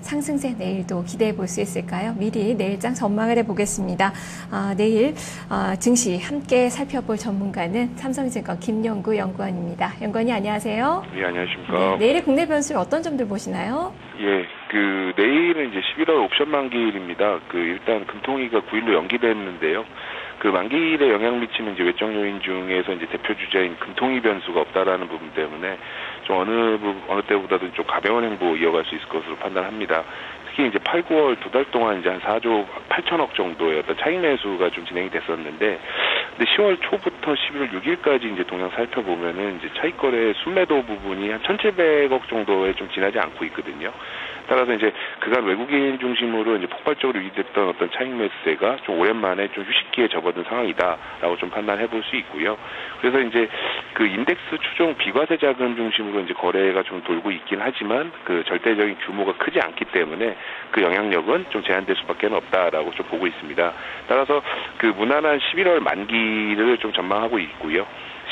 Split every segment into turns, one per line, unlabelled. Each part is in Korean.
상승세 내일도 기대해 볼 수 있을까요? 미리 내일장 전망을 해보겠습니다. 내일 증시 함께 살펴볼 전문가는 삼성증권 김용구 연구원입니다. 연구원이 안녕하세요.
예, 안녕하십니까.
네, 내일의 국내 변수 어떤 점들 보시나요?
예, 내일은 이제 11월 옵션 만기일입니다. 일단 금통위가 9일로 연기됐는데요. 만기일에 영향 미치는 이제 외적 요인 중에서 이제 대표 주자인 금통위 변수가 없다라는 부분 때문에 좀 어느 때보다도 좀 가벼운 행보 이어갈 수 있을 것으로 판단합니다. 특히 이제 8, 9월 두 달 동안 이제 한 4조 8천억 정도의 어떤 차익 매수가 좀 진행이 됐었는데, 근데 10월 초부터 11월 6일까지 이제 동향 살펴보면은 이제 차익 거래 순매도 부분이 한 1,700억 정도에 좀 지나지 않고 있거든요. 따라서 이제 그간 외국인 중심으로 이제 폭발적으로 유입됐던 어떤 차익 매수세가 좀 오랜만에 좀 휴식기에 접어든 상황이다라고 좀 판단해 볼 수 있고요. 그래서 이제 인덱스 추종 비과세 자금 중심으로 이제 거래가 좀 돌고 있긴 하지만 절대적인 규모가 크지 않기 때문에 그 영향력은 좀 제한될 수밖에 없다라고 좀 보고 있습니다. 따라서 무난한 11월 만기를 좀 전망하고 있고요.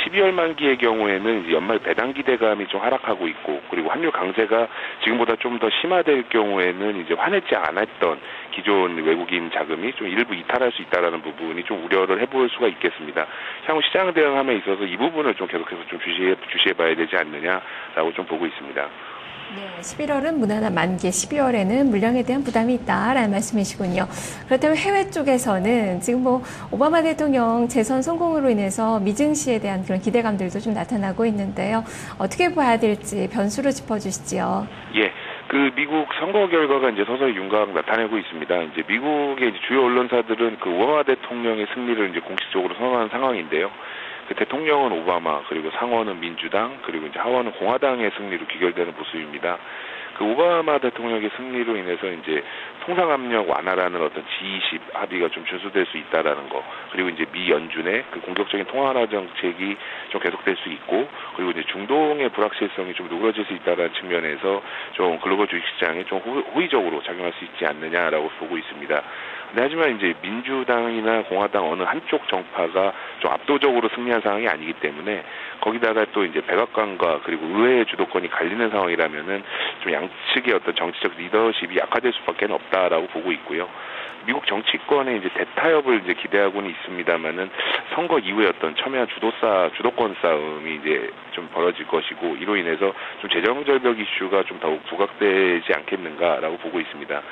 12월 만기의 경우에는 이제 연말 배당 기대감이 좀 하락하고 있고, 그리고 환율 강세가 지금보다 좀 더 심화될 경우에는 이제 환했지 않았던 기존 외국인 자금이 좀 일부 이탈할 수 있다라는 부분이 좀 우려를 해볼 수가 있겠습니다. 향후 시장 대응함에 있어서 이 부분을 좀 계속해서 좀 주시해봐야 되지 않느냐라고 좀 보고 있습니다.
네, 11월은 무난한 만기, 12월에는 물량에 대한 부담이 있다라는 말씀이시군요. 그렇다면 해외 쪽에서는 지금 오바마 대통령 재선 성공으로 인해서 미증시에 대한 그런 기대감들도 좀 나타나고 있는데요. 어떻게 봐야 될지 변수로 짚어주시지요.
예. 미국 선거 결과가 이제 서서히 윤곽 나타내고 있습니다. 이제 미국의 이제 주요 언론사들은 오바마 대통령의 승리를 이제 공식적으로 선언한 상황인데요. 대통령은 오바마, 그리고 상원은 민주당, 그리고 이제 하원은 공화당의 승리로 귀결되는 모습입니다. 오바마 대통령의 승리로 인해서 이제 통상압력 완화라는 어떤 G20 합의가 좀 준수될 수 있다라는 거, 그리고 이제 미 연준의 공격적인 통화 완화 정책이 좀 계속될 수 있고, 그리고 이제 중동의 불확실성이 좀 누그러질 수 있다는 측면에서 좀 글로벌 주식시장에 좀 호의적으로 작용할 수 있지 않느냐라고 보고 있습니다. 하지만 이제 민주당이나 공화당 어느 한쪽 정파가 좀 압도적으로 승리한 상황이 아니기 때문에, 거기다가 또 이제 백악관과 그리고 의회의 주도권이 갈리는 상황이라면은 좀 양측의 어떤 정치적 리더십이 약화될 수밖에 없다라고 보고 있고요. 미국 정치권의 이제 대타협을 이제 기대하고는 있습니다만은 선거 이후에 어떤 첨예한 주도권 싸움이 이제 좀 벌어질 것이고, 이로 인해서 좀 재정 절벽 이슈가 좀 더욱 부각되지 않겠는가라고 보고 있습니다.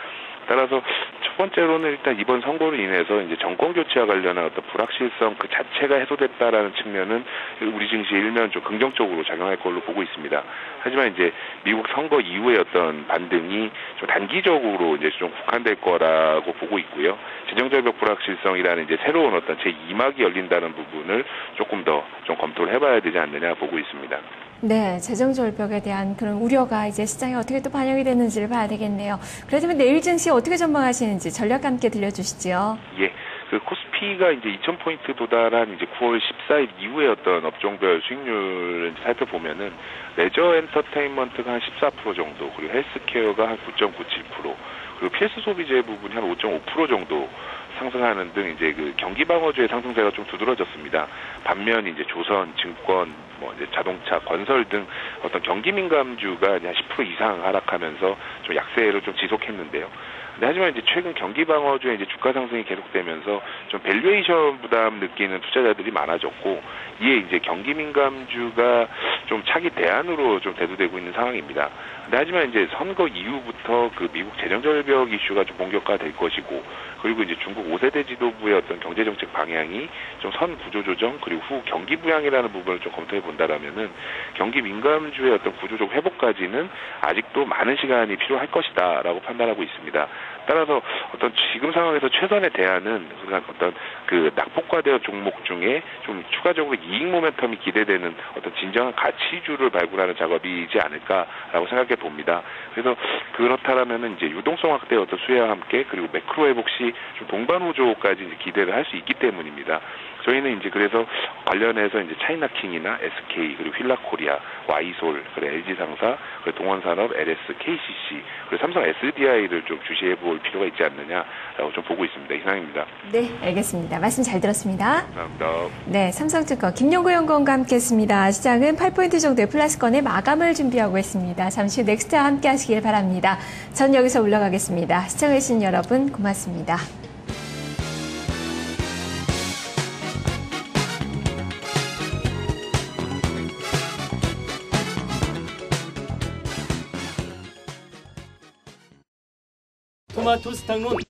따라서 첫 번째로는 일단 이번 선거로 인해서 이제 정권 교체와 관련한 어떤 불확실성 자체가 해소됐다라는 측면은 우리 증시에 일면 좀 긍정적으로 작용할 걸로 보고 있습니다. 하지만 이제 미국 선거 이후의 어떤 반등이 좀 단기적으로 이제 좀 국한될 거라고 보고 있고요. 재정절벽 불확실성이라는 이제 새로운 어떤 제2막이 열린다는 부분을 조금 더 좀 검토를 해봐야 되지 않느냐 보고 있습니다.
네, 재정 절벽에 대한 그런 우려가 이제 시장에 어떻게 또 반영이 되는지를 봐야 되겠네요. 그렇다면 내일 증시 어떻게 전망하시는지 전략과 함께 들려주시죠.
예. 코스피가 이제 2,000포인트 도달한 이제 9월 14일 이후의 어떤 업종별 수익률을 살펴보면은 레저 엔터테인먼트가 한 14% 정도, 그리고 헬스케어가 한 9.97%, 그리고 필수 소비재 부분이 한 5.5% 정도 상승하는 등 이제 경기 방어주의 상승세가 좀 두드러졌습니다. 반면 이제 조선, 증권, 이제 자동차, 건설 등 어떤 경기 민감주가 한 10% 이상 하락하면서 좀 약세를 좀 지속했는데요. 하지만 이제 최근 경기 방어주의 이제 주가 상승이 계속되면서 좀 밸류에이션 부담 느끼는 투자자들이 많아졌고, 이에 이제 경기 민감주가 좀 차기 대안으로 좀 대두되고 있는 상황입니다. 하지만 이제 선거 이후부터 미국 재정절벽 이슈가 좀 본격화될 것이고, 그리고 이제 중국 5세대 지도부의 어떤 경제정책 방향이 좀 선 구조조정, 그리고 후 경기 부양이라는 부분을 좀 검토해 본다라면은 경기 민감주의 어떤 구조적 회복까지는 아직도 많은 시간이 필요할 것이다라고 판단하고 있습니다. 따라서 어떤 지금 상황에서 최선의 대안은 어떤 낙폭과대어 종목 중에 좀 추가적으로 이익 모멘텀이 기대되는 어떤 진정한 가치주를 발굴하는 작업이지 않을까라고 생각해 봅니다. 그래서 그렇다라면은 이제 유동성 확대 어떤 수혜와 함께, 그리고 매크로 회복 시 좀 동반 호조까지 이제 기대를 할 수 있기 때문입니다. 저희는 이제 그래서 관련해서 이제 차이나킹이나 SK, 그리고 휠라코리아, 와이솔, 그리고 LG상사, 그리고 동원산업, LS, KCC, 그리고 삼성 SDI를 좀 주시해 볼 올 필요가 있지 않느냐라고 좀 보고 있습니다. 이상입니다.
네, 알겠습니다. 말씀 잘 들었습니다.
감사합니다.
네, 삼성증권 김용구 연구원과 함께했습니다. 시장은 8포인트 정도의 플러스권의 마감을 준비하고 있습니다. 잠시 후 넥스트와 함께 하시길 바랍니다. 전 여기서 올라가겠습니다. 시청해주신 여러분 고맙습니다.
토마토 스탕론